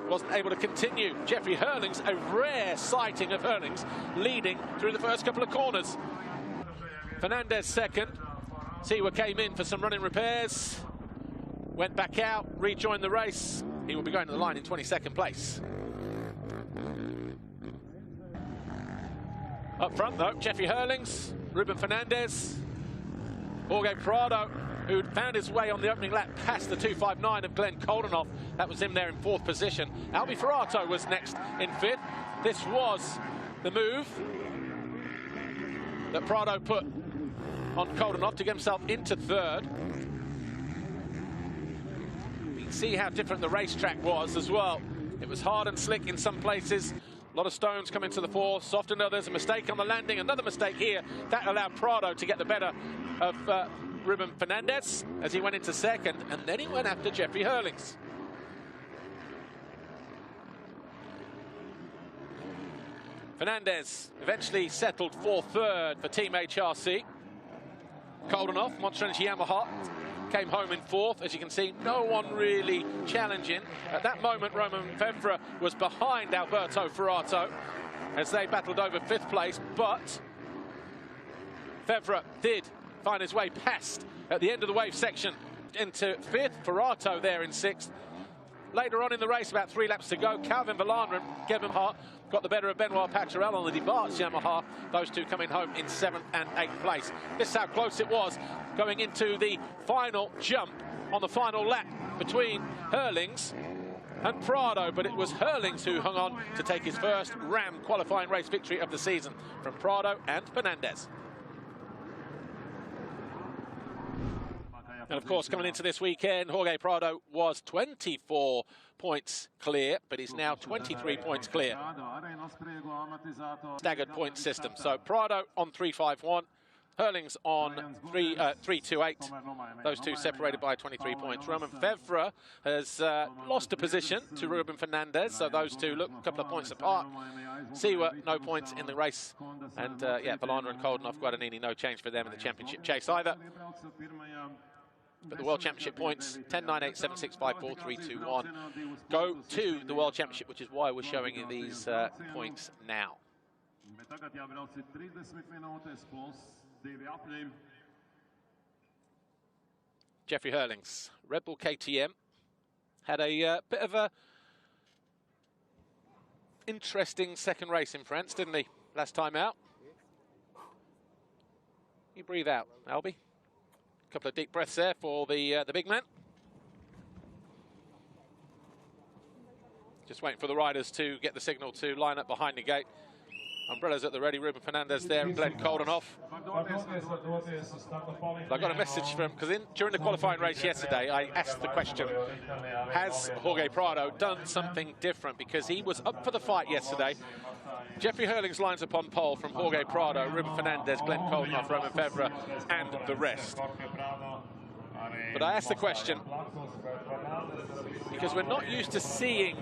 wasn't able to continue. Jeffrey Hurlings, a rare sighting of Hurlings, leading through the first couple of corners. Fernandez second. Siwa came in for some running repairs, went back out, rejoined the race. He will be going to the line in 22nd place. Up front though, Jeffrey Hurlings, Ruben Fernandez, Jorge Prado, who found his way on the opening lap past the 2:59 of Glenn Koldenoff. That was him there in 4th position. Albi Ferrato was next in 5th. This was the move that Prado put on Koldenoff to get himself into 3rd. You can see how different the racetrack was as well. It was hard and slick in some places. A lot of stones coming to the fore, soft in others. A mistake on the landing, another mistake here. That allowed Prado to get the better of Ruben Fernandez as he went into 2nd, and then he went after Jeffrey Hurlings. Fernandez eventually settled for 3rd for Team HRC. Koldenoff, Monster Energy Yamaha, came home in 4th. As you can see, no one really challenging. At that moment, Roman Fevre was behind Alberto Ferrato as they battled over 5th place, but Fevre did find his way past at the end of the wave section into 5th. Ferrato there in 6th. Later on in the race, about 3 laps to go, Calvin Vallanderen, Kevin Hart got the better of Benoit Paturel on the Debarts Yamaha. Those two coming home in 7th and 8th place. This is how close it was going into the final jump on the final lap between Hurlings and Prado, but it was Hurlings who hung on to take his first Ram qualifying race victory of the season from Prado and Fernandez. And of course, coming into this weekend, Jorge Prado was 24 points clear, but he's now 23 points clear. Staggered point system. So Prado on 351, Hurlings on 328. Those two separated by 23 points. Roman Fevre has lost a position to Ruben Fernandez, so those two look a couple of points apart. Siwa, no points in the race. And yeah, Vallanderen and Koldenoff, Guadagnini, no change for them in the championship chase either. But the World Championship points, 10, 9, 8, 7, 6, 5, 4, 3, 2, 1, go to the World Championship, which is why we're showing you these points now. Jeffrey Hurlings, Red Bull KTM, had a bit of a interesting second race in France, didn't he, last time out? You breathe out, Albi. Couple of deep breaths there for the big man. Just waiting for the riders to get the signal to line up behind the gate. Umbrellas at the ready. Ruben Fernandez there and Glenn Koldenoff. I got a message from, because during the qualifying race yesterday, I asked the question, has Jorge Prado done something different? Because he was up for the fight yesterday. Jeffrey Hurlings lines up on pole from Jorge Prado, Ruben Fernandez, Glenn Koldenoff, Roman Fevre, and the rest. But I asked the question because we're not used to seeing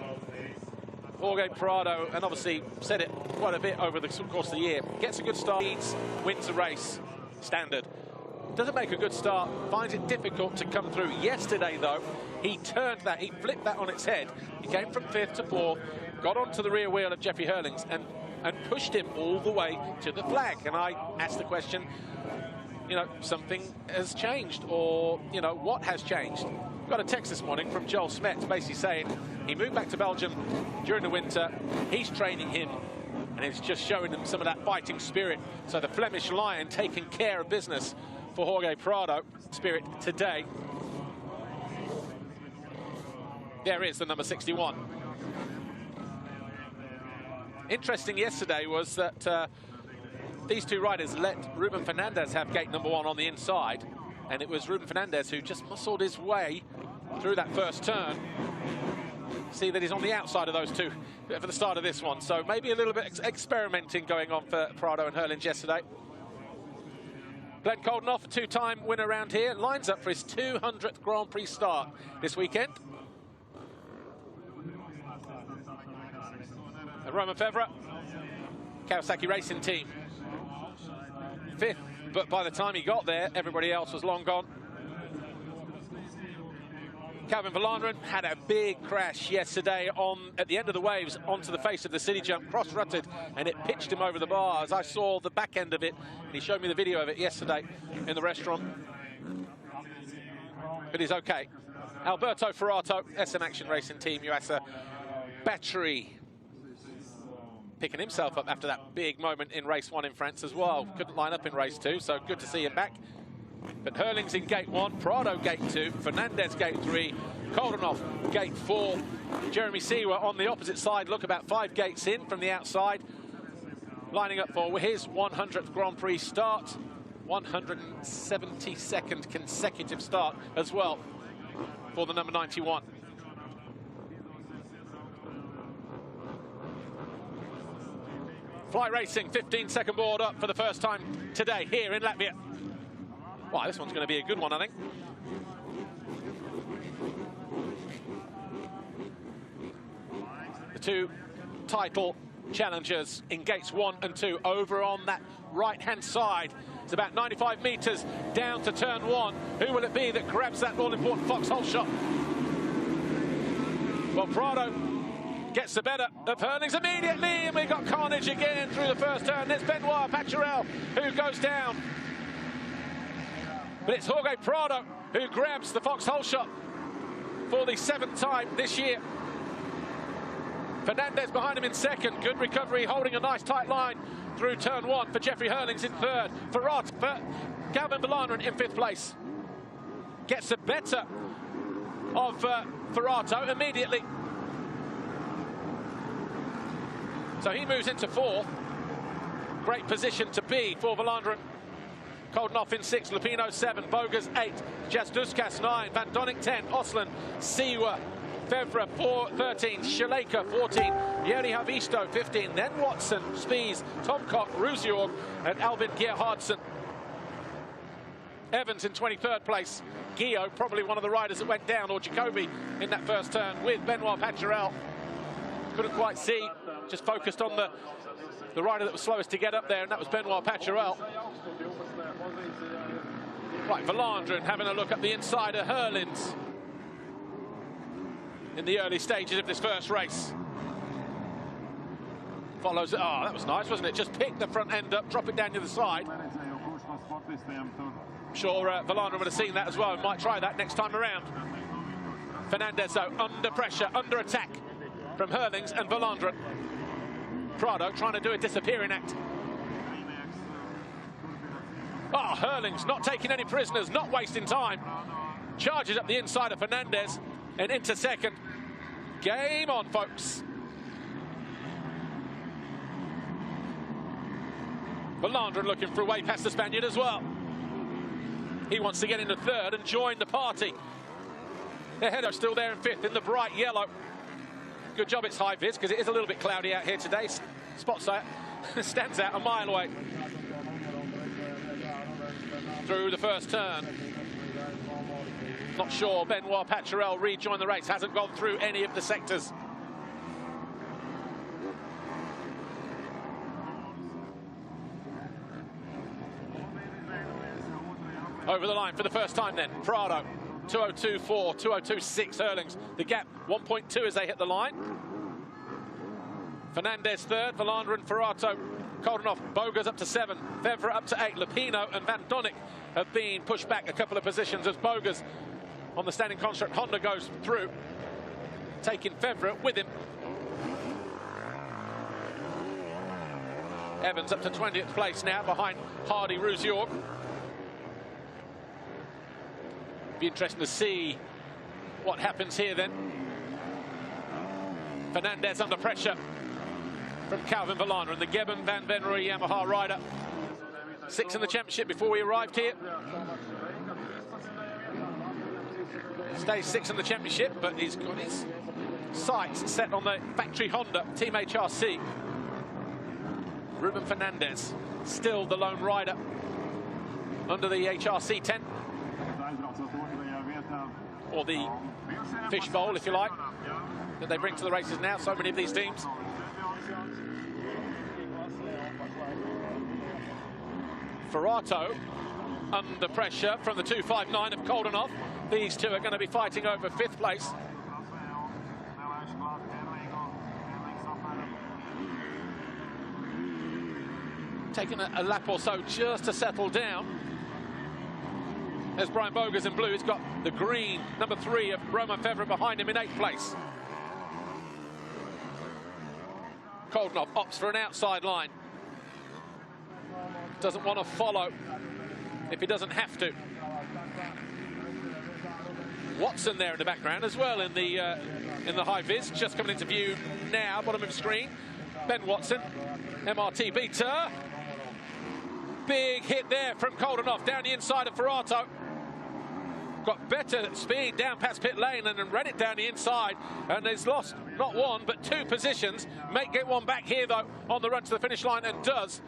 Jorge Prado, and obviously said it quite a bit over the course of the year, gets a good start, wins the race, standard. Doesn't make a good start, finds it difficult to come through. Yesterday, though, he turned that, he flipped that on its head. He came from 5th to 4th, got onto the rear wheel of Jeffrey Hurlings and pushed him all the way to the flag. And I asked the question, you know, something has changed, or, you know, what has changed? Got a text this morning from Joel Smets basically saying he moved back to Belgium during the winter, he's training him, and it's just showing him some of that fighting spirit. So the Flemish Lion taking care of business for Jorge Prado spirit today. There is the number 61. Interesting yesterday was that these two riders let Ruben Fernandez have gate number 1 on the inside, and it was Ruben Fernandez who just muscled his way through that first turn. See that he's on the outside of those two for the start of this one, so maybe a little bit experimenting going on for Prado and Hurlings yesterday. Glenn Koldenoff, a 2-time winner around here, lines up for his 200th Grand Prix start this weekend. And Roman Fevre, Kawasaki Racing Team, 5th, but by the time he got there, everybody else was long gone. Calvin Verlanderen had a big crash yesterday at the end of the waves onto the face of the city jump, cross-rutted, and it pitched him over the bars. I saw the back end of it, and he showed me the video of it yesterday in the restaurant. But he's okay. Alberto Ferrato, SM Action Racing Team USA battery, picking himself up after that big moment in race 1 in France as well. Couldn't line up in race 2, so good to see him back. But Hurling's in gate 1, Prado gate 2, Fernandez gate 3, Koldenhoff gate 4, Jeremy Seewer on the opposite side, look about 5 gates in from the outside, lining up for his 100th Grand Prix start, 172nd consecutive start as well for the number 91. Fly Racing, 15-second board up for the first time today here in Latvia. Wow, this one's going to be a good one, I think. The two title challengers in gates 1 and 2 over on that right-hand side. It's about 95 meters down to turn 1. Who will it be that grabs that all-important foxhole shot? Well, Prado gets the better of Hurlings immediately, and we got carnage again through the first turn. It's Benoit Pacharel who goes down. But it's Jorge Prado who grabs the foxhole shot for the 7th time this year. Fernandez behind him in 2nd. Good recovery, holding a nice tight line through turn 1 for Jeffrey Hurlings in 3rd. For Calvin Verlanderen in 5th place. Gets the better of Ferrato immediately. So he moves into 4th. Great position to be for Verlanderen. Koldenhoff in 6th, Lupino 7, Bogas 8, Jazduskas 9, Van Donnik 10, Osland, Seewer, Fevre 13, Shaleka 14, Jeri Havisto 15, then Watson, Spies, Tomcock, Ruziorg, and Alvin Gerhardsen. Evans in 23rd place. Guillaume, probably one of the riders that went down, or Jacoby in that first turn with Benoit Pacharel. Couldn't quite see, just focused on the rider that was slowest to get up there, and that was Benoit Pacharel. Right, Verlanderen having a look at the inside of Hurlings in the early stages of this first race. Follows it. Oh, that was nice, wasn't it? Just pick the front end up, drop it down to the side. I'm sure Verlanderen would have seen that as well and might try that next time around. Fernandez, though, under pressure, under attack from Hurlings and Verlanderen. Prado trying to do a disappearing act. Oh, Hurlings not taking any prisoners, not wasting time. Charges up the inside of Fernandez and into 2nd. Game on, folks. Verlanderen looking for a way past the Spaniard as well. He wants to get into 3rd and join the party. Ejedo still there in 5th in the bright yellow. Good job it's high vis, because it is a little bit cloudy out here today. Spotlight stands out a mile away. Through the first turn. Not sure Benoit Pacharel rejoined the race. Hasn't gone through any of the sectors. Over the line for the first time then. Prado, 2:02.4, 2:02.6 Hurlings. The gap, 1.2 as they hit the line. Fernandez 3rd, Verlanderen, Ferrato, Koldenhoff, Bogas up to 7, Fevre up to 8, Lupino and Van Donnik have been pushed back a couple of positions as Bogas on the standing construct Honda goes through, taking Fevre with him. Evans up to 20th place now behind Hardy Ruziorg. Be interesting to see what happens here then. Fernandez under pressure from Calvin Verlanderen, the Gebben Van Venrooy Yamaha rider. 6th in the championship before we arrived here. Stays 6th in the championship, but he's got his sights set on the factory Honda Team HRC. Ruben Fernandez, still the lone rider under the HRC tent. Or the fishbowl, if you like, that they bring to the races now, so many of these teams. Ferrato under pressure from the 259 of Koldenhoff. these two are going to be fighting over 5th place. Taking a lap or so just to settle down. There's Brian Bogus in blue. He's got the green number 3 of Romain Fevre behind him in 8th place. Koldenhoff opts for an outside line. Doesn't want to follow if he doesn't have to. Watson there in the background as well in the high vis, just coming into view now, bottom of the screen. Ben Watson, MRT beater. Big hit there from Koldenhoff down the inside of Prado. Got better speed down past pit lane and then ran it down the inside, and has lost not 1 but 2 positions. May get one back here though on the run to the finish line, and does.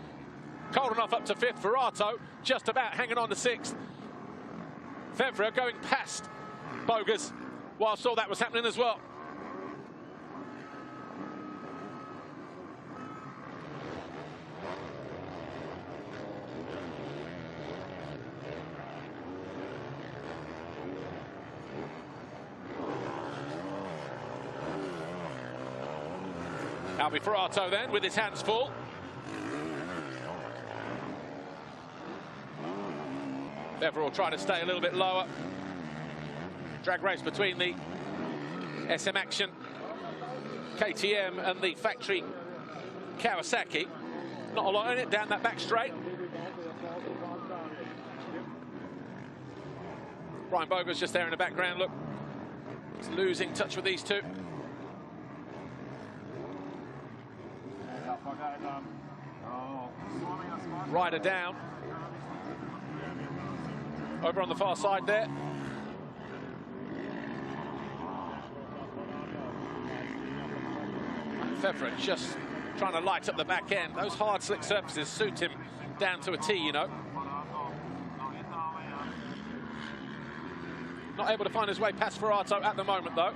Koldenhoff up to 5th, Prado just about hanging on to 6th. Fevre going past Bogus whilst all that was happening as well. Albi Prado then with his hands full. Fevre will try to stay a little bit lower. Drag race between the SM Action KTM and the factory Kawasaki. Not a lot in it down that back straight. Brian Bogus just there in the background, look. He's losing touch with these two. Rider down. Over on the far side there. Fevre just trying to light up the back end. Those hard, slick surfaces suit him down to a T, you know. Not able to find his way past Prado at the moment, though.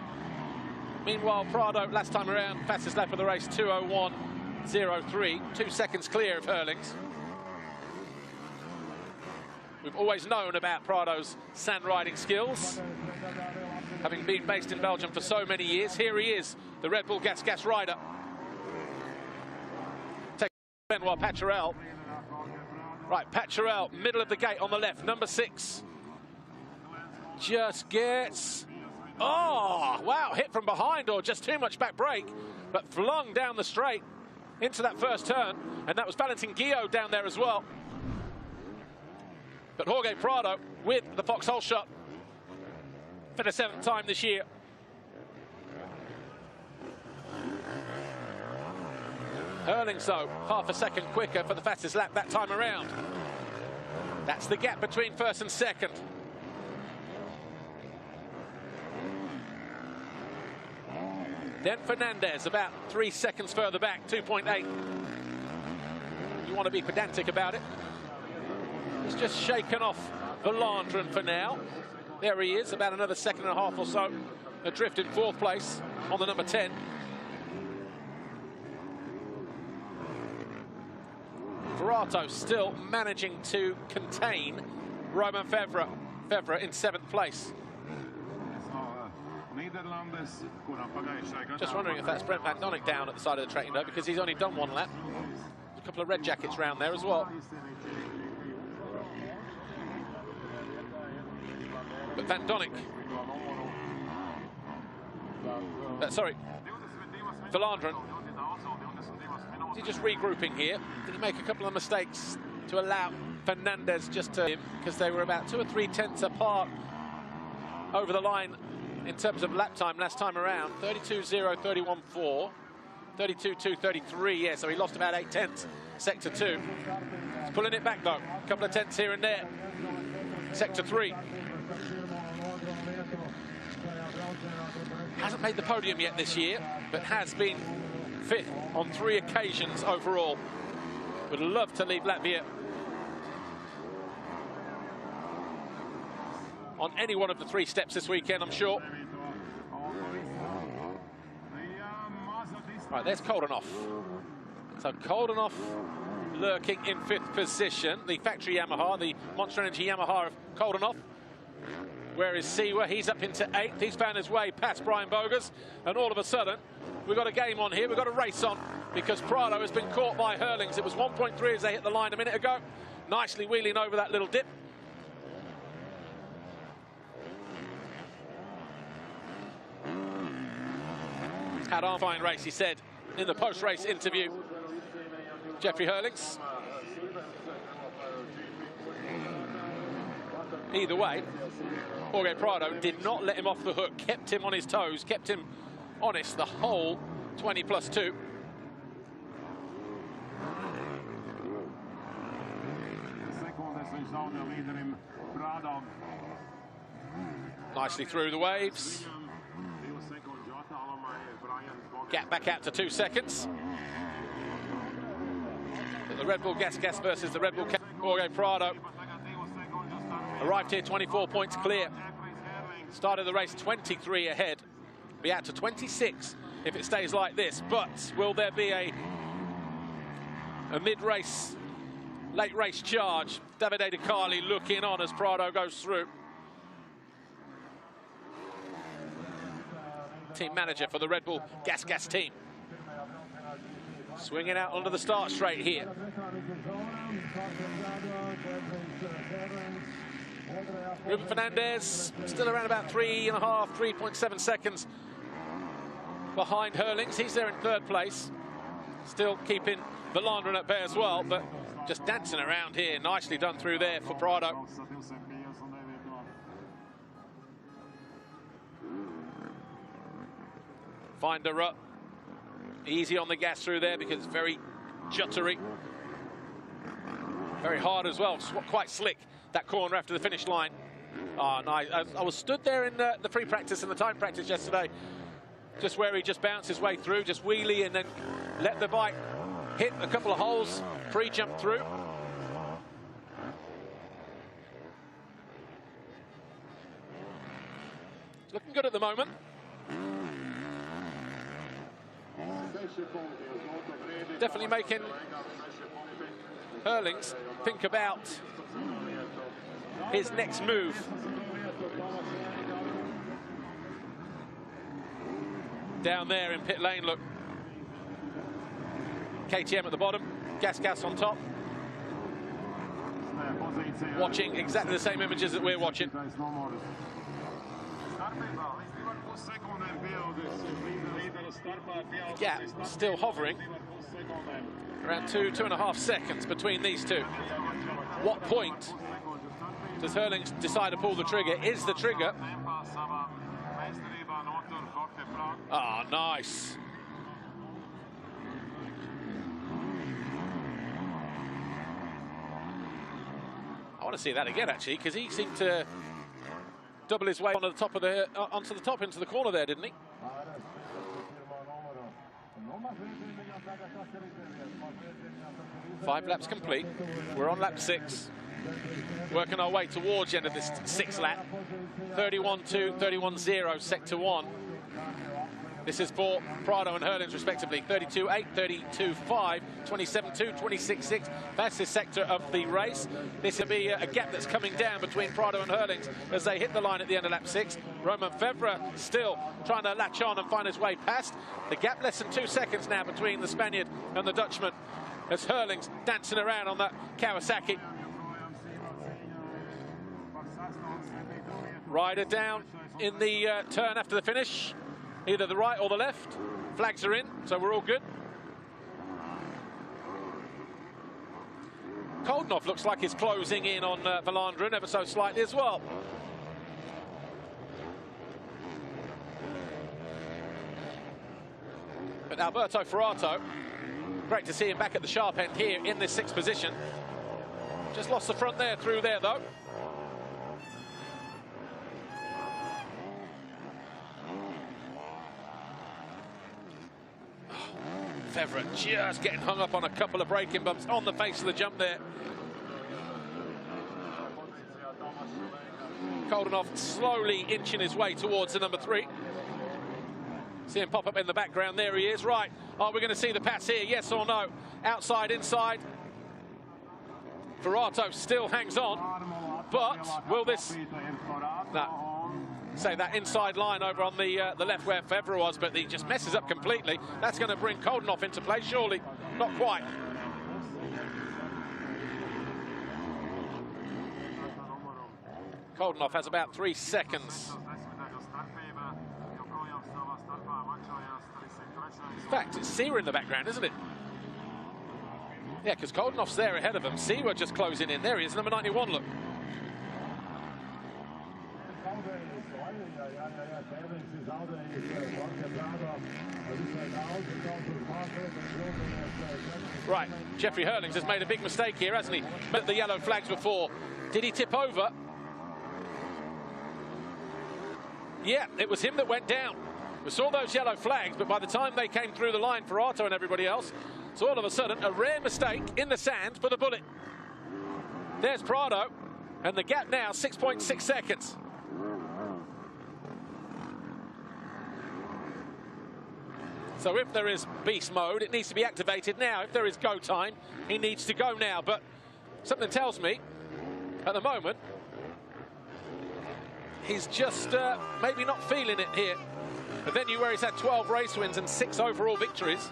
Meanwhile, Prado, last time around, fastest lap of the race, 2:01.03, 2 seconds clear of Herlings. We've always known about Prado's sand riding skills, having been based in Belgium for so many years. Here he is, the Red Bull Gas rider. Take Benoit Paturel. Right, Paturel, middle of the gate on the left, number 6. Just gets... Oh, wow, hit from behind or just too much back brake, but flung down the straight into that first turn. And that was Valentin Guillot down there as well. But Jorge Prado with the foxhole shot for the 7th time this year. Herlings, though, half a second quicker for the fastest lap that time around. That's the gap between 1st and 2nd. Then Fernandez, about 3 seconds further back, 2.8. You want to be pedantic about it. He's just shaken off Valandren for now. There he is, about another 1.5 seconds or so adrift in 4th place on the number 10. Prado still managing to contain Romain Fevre. Fevre in 7th place. Just wondering if that's Brent Van Donnick down at the side of the tracking though, because he's only done 1 lap. A couple of red jackets round there as well. But Van Donnick, sorry, Valandren, is he just regrouping here? Did he make a couple of mistakes to allow Fernandez just to him, because they were about 2 or 3 tenths apart over the line in terms of lap time last time around. 32.0, 31.4, 32.2, yeah, so he lost about 8 tenths, sector 2. He's pulling it back though, a couple of tenths here and there. Sector 3. Hasn't made the podium yet this year, but has been 5th on 3 occasions overall. Would love to leave Latvia on any one of the 3 steps this weekend, I'm sure. Right, there's Koldenhoff. So Koldenhoff lurking in 5th position. The factory Yamaha, the Monster Energy Yamaha of Koldenhoff. Where is Siwa? He's up into 8th. He's found his way past Brian Bogus. And all of a sudden, we've got a game on here. We've got a race on because Prado has been caught by Hurlings. It was 1.3 as they hit the line a minute ago. Nicely wheeling over that little dip. Had a fine race, he said in the post-race interview. Jeffrey Hurlings. Either way, Jorge Prado did not let him off the hook, kept him on his toes, kept him honest the whole 20+2. Nicely through the waves. Gap back out to 2 seconds. The Red Bull Gas versus the Red Bull Jorge Prado. Arrived here 24 points clear. Started the race 23 ahead. Be out to 26 if it stays like this. But will there be a mid-race, late race charge? Davide De Carli looking on as Prado goes through. Team manager for the Red Bull Gas team. Swinging out onto the start straight here. Ruben Fernandez still around about 3.7 seconds behind Hurlings. He's there in 3rd place. Still keeping Valandrin at bay as well, but just dancing around here. Nicely done through there for Prado. Find a rut. Easy on the gas through there because it's very juttery. Very hard as well. Quite slick, that corner after the finish line. Oh, nice. I was stood there in the free practice and the time practice yesterday, just where he just bounced his way through, just wheelie and then let the bike hit a couple of holes, pre-jump through. Looking good at the moment. Definitely making Hurlings think about his next move. Down there in pit lane, look. KTM at the bottom, Gas on top. Watching exactly the same images that we're watching. Gap still hovering around 2.5 seconds between these two. What point does Hurlings decide to pull the trigger? Is the trigger? Ah, nice. I want to see that again, actually, because he seemed to double his way onto the top of the into the corner there, didn't he? 5 laps complete. We're on lap 6. Working our way towards the end of this 6th lap. 31-2, 31-0, sector 1. This is for Prado and Hurlings, respectively. 32-8, 32-5, 27-2, 26-6. Fastest sector of the race. This will be a gap that's coming down between Prado and Hurlings as they hit the line at the end of lap 6. Roman Febvre still trying to latch on and find his way past. The gap less than 2 seconds now between the Spaniard and the Dutchman as Hurlings dancing around on that Kawasaki. Rider down in the turn after the finish. Either the right or the left. Flags are in, so we're all good. Koldenhoff looks like he's closing in on Valandrin ever so slightly as well. But Alberto Ferrato, great to see him back at the sharp end here in this 6th position. Just lost the front there through there, though. Febvre just getting hung up on a couple of braking bumps on the face of the jump there. Koldenhoff slowly inching his way towards the number 3. See him pop up in the background. There he is. Right. Are we going to see the pass here? Yes or no? Outside, inside. Ferrato still hangs on. But will this Say that inside line over on the left where Febvre was, but he just messes up completely. That's going to bring Koldunov into play, surely. Not quite. Koldunov has about 3 seconds. In fact, it's Siwa in the background, isn't it? Yeah, because Koldunov's there ahead of him. Siwa just closing in. There he is, number 91, look. Right, Jeffrey Hurlings has made a big mistake here, hasn't he? Met the yellow flags before. Did he tip over? Yeah, it was him that went down. We saw those yellow flags, but by the time they came through the line for Prado and everybody else, so all of a sudden, a rare mistake in the sand for the bullet. There's Prado, and the gap now, 6.6 seconds. So if there is beast mode, it needs to be activated now. If there is go time, he needs to go now. But something tells me, at the moment, he's just maybe not feeling it here. A venue where he's had 12 race wins and 6 overall victories.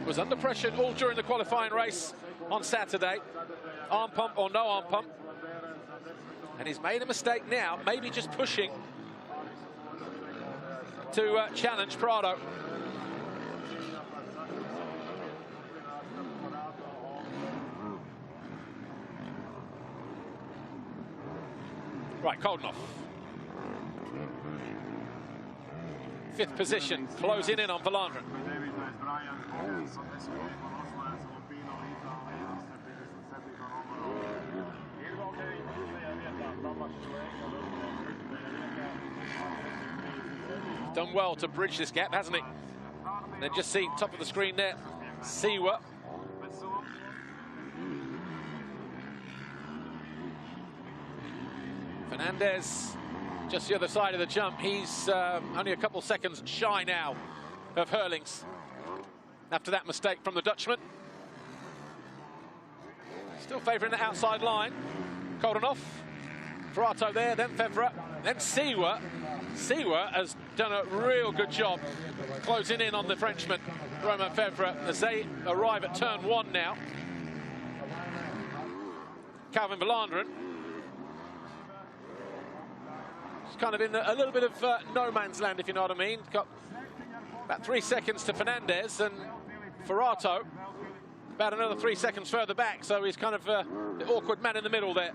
Was under pressure all during the qualifying race on Saturday. Arm pump or no arm pump. And he's made a mistake now, maybe just pushing to challenge Prado. Right, Koldunov. 5th position, closing in on Valandren. Done well to bridge this gap, hasn't he? And then just see top of the screen there, Siwa. Fernandez, just the other side of the jump. He's only a couple seconds shy now of Hurlings after that mistake from the Dutchman. Still favouring the outside line. Koldunov, Prado there, then Febvre, then Siwa. Siwa has done a real good job closing in on the Frenchman, Romain Febvre, as they arrive at turn 1 now. Calvin Valandren. It's kind of in a little bit of no man's land, if you know what I mean. Got about 3 seconds to Fernandez, and Prado about another 3 seconds further back, so he's kind of the awkward man in the middle there.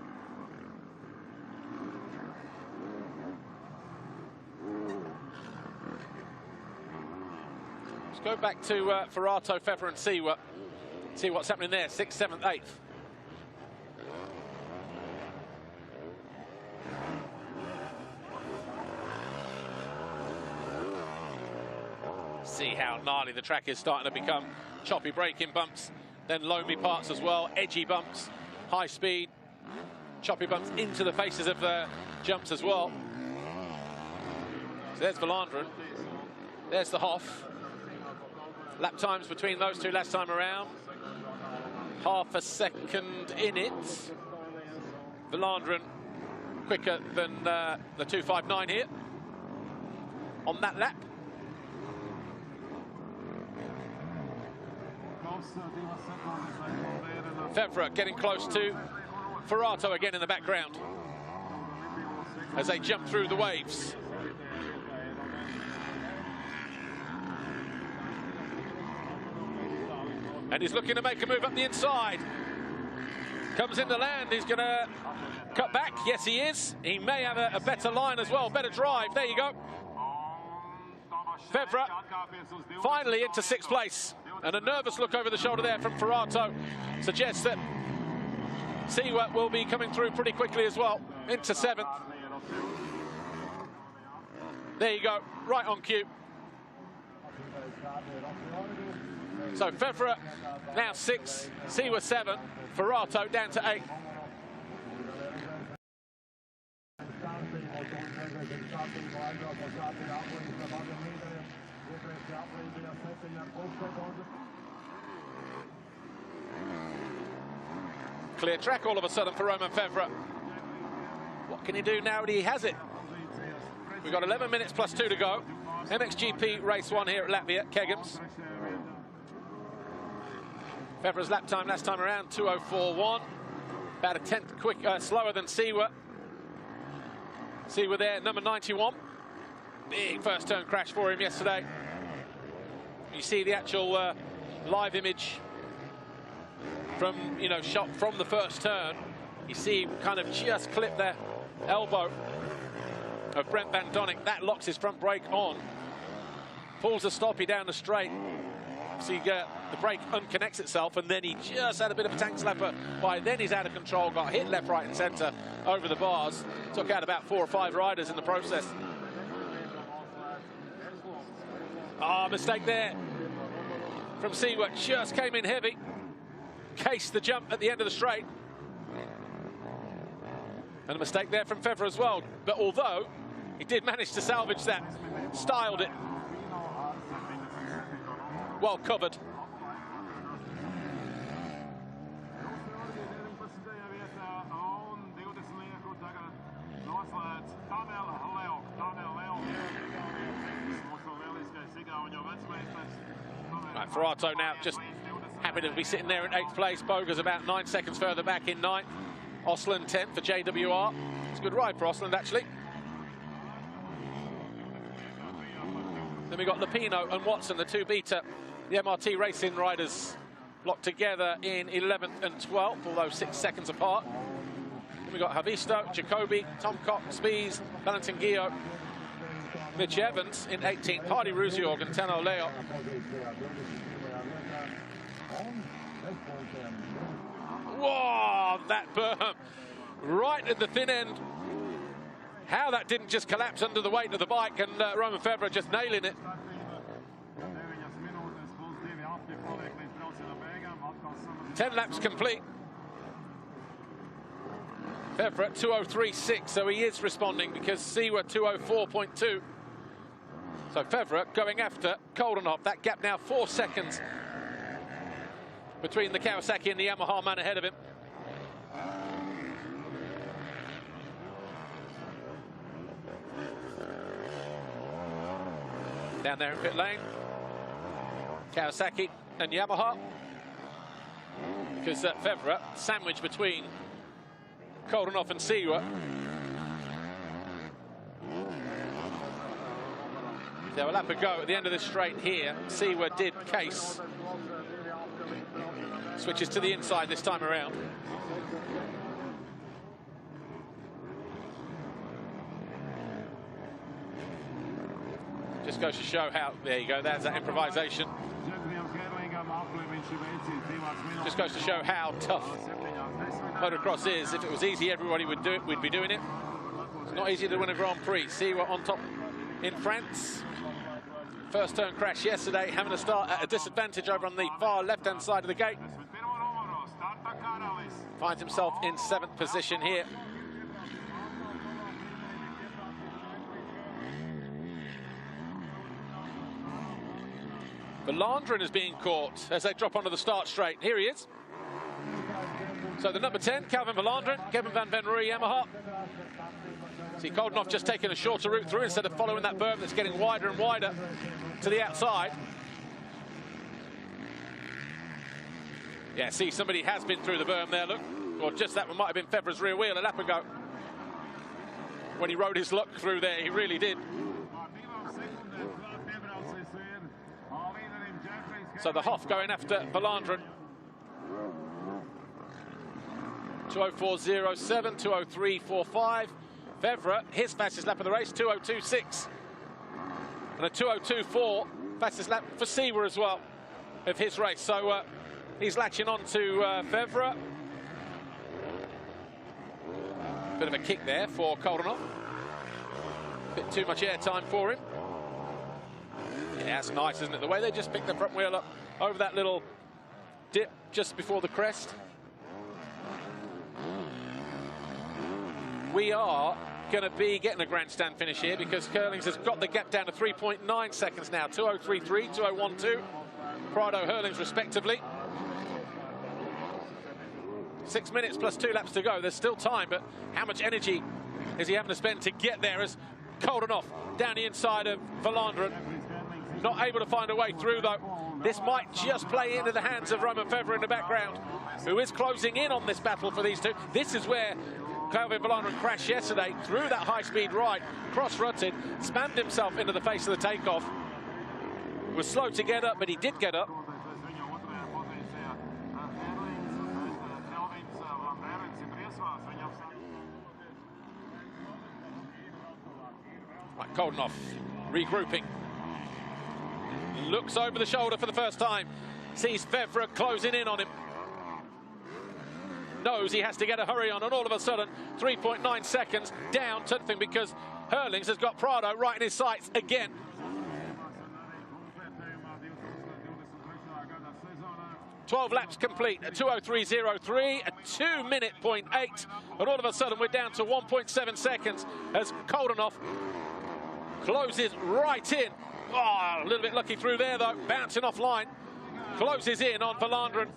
Let's go back to Prado, Febvre and Siwa. See what's happening there, 6th, 7th, 8th. See how gnarly the track is starting to become. Choppy braking bumps, then loamy parts as well, edgy bumps, high speed, choppy bumps into the faces of the jumps as well. So there's Valandren, there's the Hoff. Lap times between those two last time around, half a second in it. Valandren quicker than the 2:59 here on that lap. Febvre getting close to Prado again in the background as they jump through the waves. And he's looking to make a move up the inside. Comes in the land, he's going to cut back. Yes, he is. He may have a better line as well, better drive. There you go. Febvre finally into 6th place. And a nervous look over the shoulder there from Prado suggests that Siwa will be coming through pretty quickly as well, into 7th. There you go, right on cue. So Febvre now 6, Siwa 7, Prado down to 8. Clear track all of a sudden for Romain Febvre. What can he do now that he has it? We've got 11 minutes plus 2 to go. MXGP race 1 here at Latvia, Kegums. Febvre's lap time last time around, 2:04.1. About a tenth slower than Siwa. Siwa there, number 91. Big first turn crash for him yesterday. You see the actual live image from, shot from the first turn. You see him kind of just clip the elbow of Brent Van Donnick. That locks his front brake on. Pulls a stoppie down the straight. So you get the brake unconnects itself, and then he just had a bit of a tank slapper. By then he's out of control, got hit left, right and centre over the bars. Took out about 4 or 5 riders in the process. Mistake there from Siwa. Just came in heavy. Cased the jump at the end of the straight. And a mistake there from Febvre as well. But although he did manage to salvage that, styled it. Well covered. Right, Prado now just happy to be sitting there in 8th place. Boga's about 9 seconds further back in 9th. Osland 10th for JWR. It's a good ride for Osland, actually. Then we got Lupino and Watson, the 2 beta, the MRT Racing riders, locked together in 11th and 12th, although 6 seconds apart. Then we got Havisto, Jacobi, Tom Cox, Spies, Valentin Guillot, Mitch Evans in 18th, Hardy Ruziorg and Tano Leo. Whoa, that berm right at the thin end. How that didn't just collapse under the weight of the bike, and Romain Febvre just nailing it. Ten laps complete. Febvre at 2:03.6, so he is responding because Siwa 2:04.2. So Febvre going after Koldenhoff. That gap now 4 seconds between the Kawasaki and the Yamaha man ahead of him. Down there in pit lane, Kawasaki and Yamaha, because Febvre sandwiched between Koldenhoff and Siwa. So a lap ago at the end of this straight here, Siwa did case. Switches to the inside this time around. Just goes to show how, there you go, there's that improvisation. Just goes to show how tough motocross is. If it was easy, everybody would do it, we'd be doing it. It's not easy to win a Grand Prix. Siwa on top in France. First turn crash yesterday, having to start at a disadvantage over on the far left-hand side of the gate. Finds himself in 7th position here. Valandrin is being caught as they drop onto the start straight. Here he is. So the number 10, Calvin Valandrin, Kevin Van Venrooy, Yamaha. See Koldenhoff just taking a shorter route through instead of following that berm that's getting wider and wider to the outside. Yeah, see, somebody has been through the berm there, look. Or just that one might have been Febvre's rear wheel a lap ago. When he rode his luck through there, he really did. So the Hoff going after Valandrin. 2:04.07, 2:03.45. Febvre, his fastest lap of the race, 2:02.6. And a 2:02.4, fastest lap for Siwa as well of his race. So he's latching on to Febvre. Bit of a kick there for Koldenhoff. Bit too much air time for him. Yeah, that's nice, isn't it? The way they just picked the front wheel up over that little dip just before the crest. We are going to be getting a grandstand finish here because Kegums has got the gap down to 3.9 seconds now. 2:03.3, 2:01.2. Prado, Kegums respectively. 6 minutes plus 2 laps to go. There's still time, but how much energy is he having to spend to get there as Kegums down the inside of Valanderen. Not able to find a way through, though. This might just play into the hands of Roman Febvre in the background, who is closing in on this battle for these two. This is where Valanderen crashed yesterday, through that high-speed right, cross-rutted, spammed himself into the face of the takeoff. Was slow to get up, but he did get up. Right, Kegums regrouping. Looks over the shoulder for the first time. Sees Febvre closing in on him. Knows he has to get a hurry on, and all of a sudden, 3.9 seconds down to nothing because Kegums has got Prado right in his sights again. "12 laps complete at 2:03.03, a 2:08, and all of a sudden we're down to 1.7 seconds as Kegums closes right in. Oh, a little bit lucky through there though, bouncing offline. Closes in on Valanderen.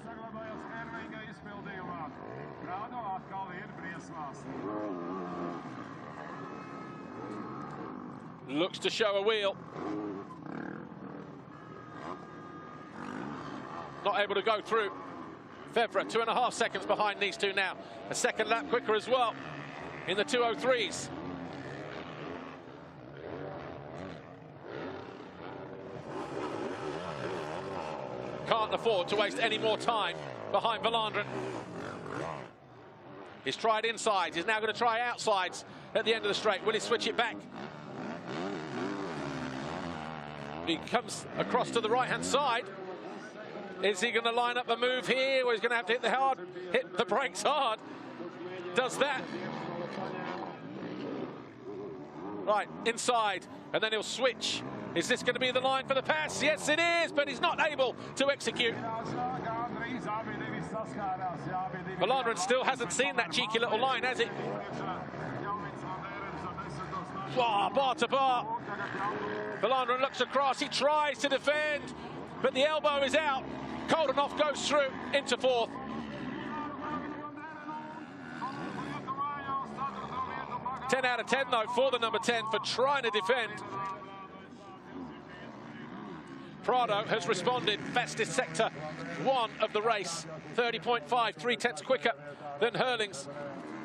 Looks to show a wheel. Not able to go through. Febvre, 2.5 seconds behind these two now. A second lap quicker as well in the 2:03s. Can't afford to waste any more time behind Valanderen. He's tried insides. He's now going to try outsides at the end of the straight. Will he switch it back? He comes across to the right-hand side. Is he going to line up a move here, or he's going to have to hit the brakes hard? Does that. Right, inside, and then he'll switch. Is this going to be the line for the pass? Yes, it is, but he's not able to execute. Valanderen still hasn't seen that cheeky little line, has he? Oh, bar to bar. Valanderen looks across, he tries to defend, but the elbow is out. Kegums goes through into fourth. "10 out of 10, though, for the number 10 for trying to defend. Prado has responded, fastest sector one of the race. 30.5, 3/10 quicker than Kegums.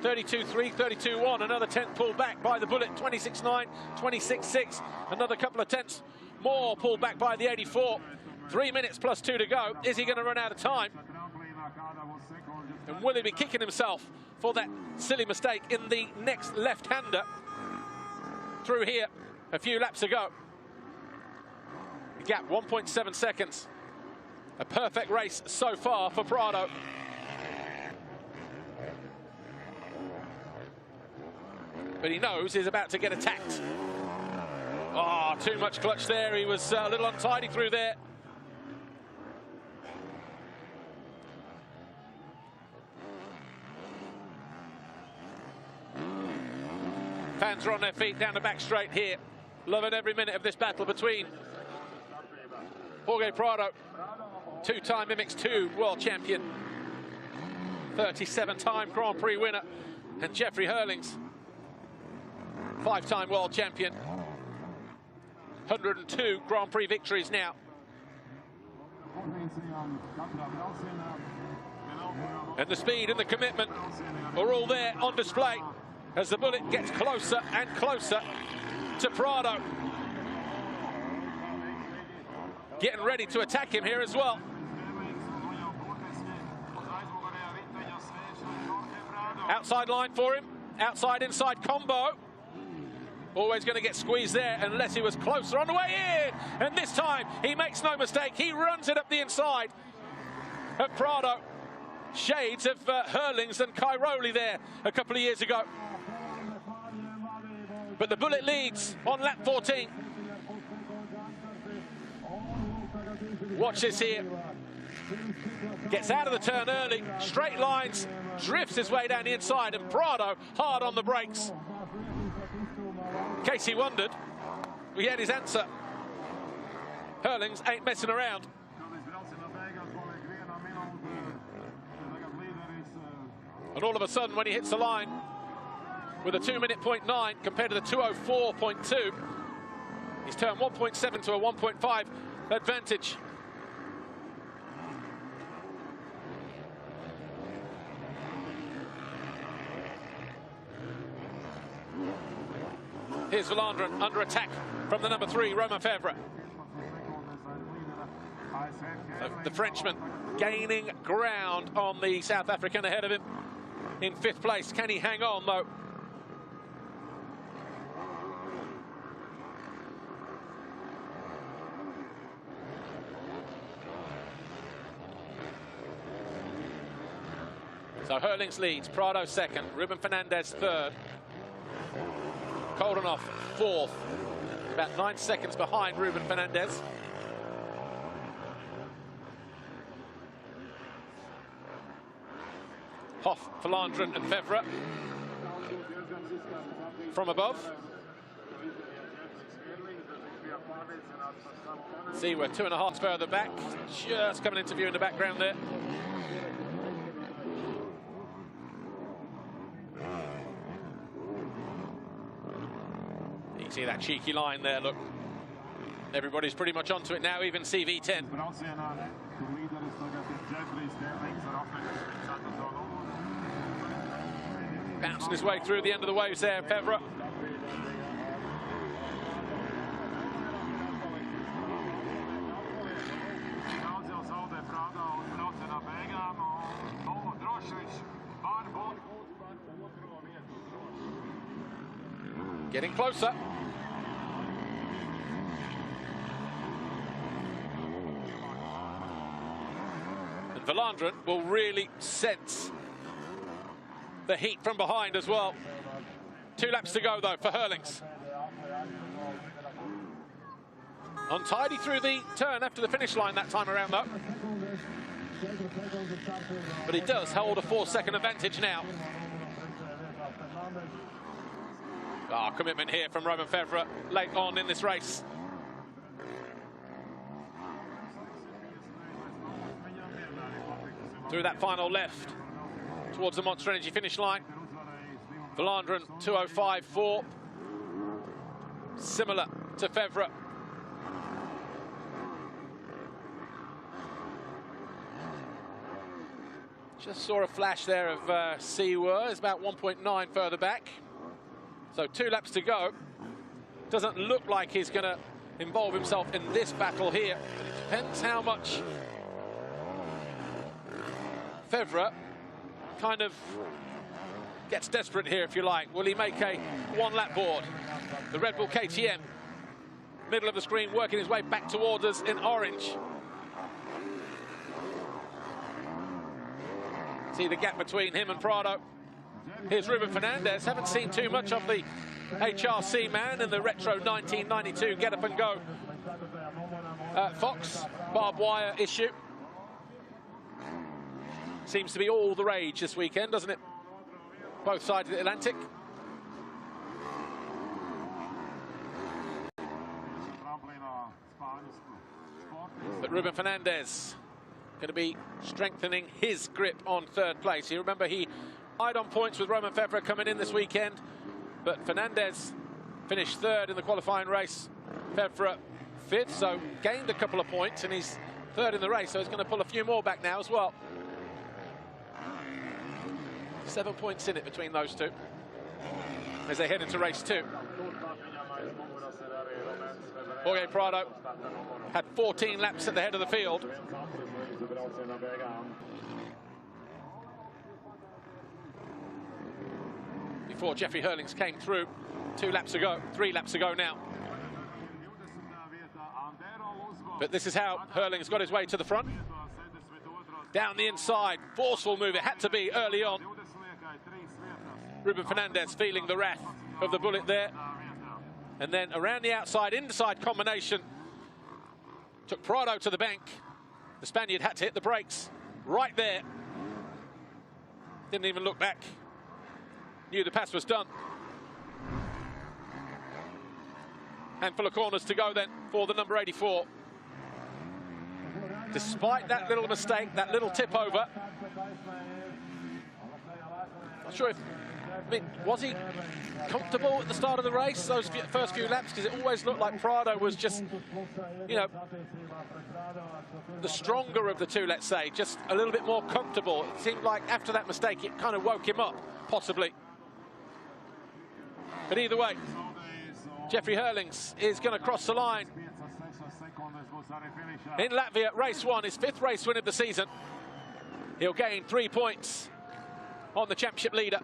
32.3, 32.1, another 10th pulled back by the Bullet. 26.9, 26.6, another couple of tenths more pulled back by the 84. 3 minutes plus 2 to go. Is he going to run out of time? And will he be kicking himself for that silly mistake in the next left-hander through here a few laps ago? The gap, 1.7 seconds. A perfect race so far for Prado. But he knows he's about to get attacked. Oh, too much clutch there. He was a little untidy through there. Fans are on their feet down the back straight here. Loving every minute of this battle between Jorge Prado, two-time MX2 world champion, 37-time Grand Prix winner, and Jeffrey Kegums, 5-time world champion, 102 Grand Prix victories now. And the speed and the commitment are all there on display as the Bullet gets closer and closer to Prado. Getting ready to attack him here as well. Outside line for him. Outside-inside combo. Always going to get squeezed there unless he was closer on the way in. And this time, he makes no mistake. He runs it up the inside of Prado. Shades of Kegums and Cairoli there a couple of years ago. But the Bullet leads on lap 14. Watch this here. Gets out of the turn early, straight lines, drifts his way down the inside, and Prado hard on the brakes. In case he wondered, we had his answer. Herlings ain't messing around. And all of a sudden, when he hits the line with a 2-minute 0.9 compared to the 2:04.2, he's turned 1.7 to a 1.5 advantage. Here's Valandren under attack from the number 3, Romain Febvre. So the Frenchman gaining ground on the South African ahead of him in 5th place. Can he hang on, though? So Herlings leads, Prado 2nd, Ruben Fernandez 3rd. Koldenhoff 4th, about 9 seconds behind Ruben Fernandez. Hoff, Valandren and Febvre from above. See, we're 2.5 further back. Just coming into view in the background there. You can see that cheeky line there, look. Everybody's pretty much onto it now, even CV10. Bouncing his way through the end of the waves there, Febvre. Getting closer. And Valandren will really sense the heat from behind as well. 2 laps to go, though, for Herlings. Untidy through the turn after the finish line that time around, though. But he does hold a 4-second advantage now. Commitment here from Romain Febvre late on in this race. Through that final left towards the Monster Energy finish line. Valandren 2:05.4, similar to Febvre. Just saw a flash there of Siwa. It's about 1.9 further back. So 2 laps to go. Doesn't look like he's going to involve himself in this battle here. It depends how much Febvre kind of gets desperate here, if you like. Will he make a 1-lap board? The Red Bull KTM, middle of the screen, working his way back towards us in orange. See the gap between him and Prado. Here's Ruben Fernandez. Haven't seen too much of the HRC man in the retro 1992 get up and go Fox barbed wire issue. Seems to be all the rage this weekend, doesn't it? Both sides of the Atlantic. But Ruben Fernandez going to be strengthening his grip on 3rd place. You remember he eyed on points with Romain Febvre coming in this weekend, but Fernandez finished 3rd in the qualifying race. Febvre 5th, so gained a couple of points, and he's 3rd in the race, so he's going to pull a few more back now as well. 7 points in it between those two as they head into race 2. Jorge Prado had 14 laps at the head of the field. Before Jeffrey Herlings came through 2 laps ago, 3 laps ago now. But this is how Herlings got his way to the front. Down the inside, forceful move, it had to be early on. Ruben Fernandez feeling the wrath of the bullet there. And then around the outside, inside combination. Took Prado to the bank. The Spaniard had to hit the brakes right there. Didn't even look back. Knew the pass was done. Handful of corners to go then for the number 84. Despite that little mistake, that little tip over. Not sure if, I mean, was he comfortable at the start of the race, those first few laps? Because it always looked like Prado was just, you know, the stronger of the two, let's say, just a little bit more comfortable. It seemed like after that mistake, it kind of woke him up, possibly. But either way, Jeffrey Hurlings is going to cross the line in Latvia, race 1, his 5th race win of the season. He'll gain 3 points on the championship leader.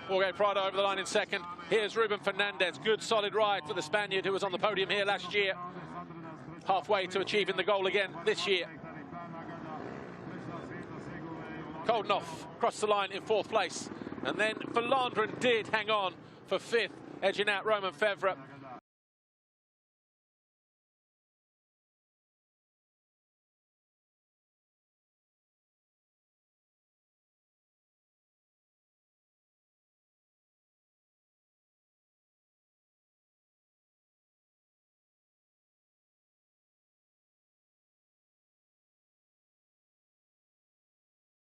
Jorge Prado over the line in second. Here's Ruben Fernandez. Good solid ride for the Spaniard who was on the podium here last year. Halfway to achieving the goal again this year. Koldenoff crossed the line in 4th place. And then Verlanderen did hang on for 5th, edging out Roman Fevre.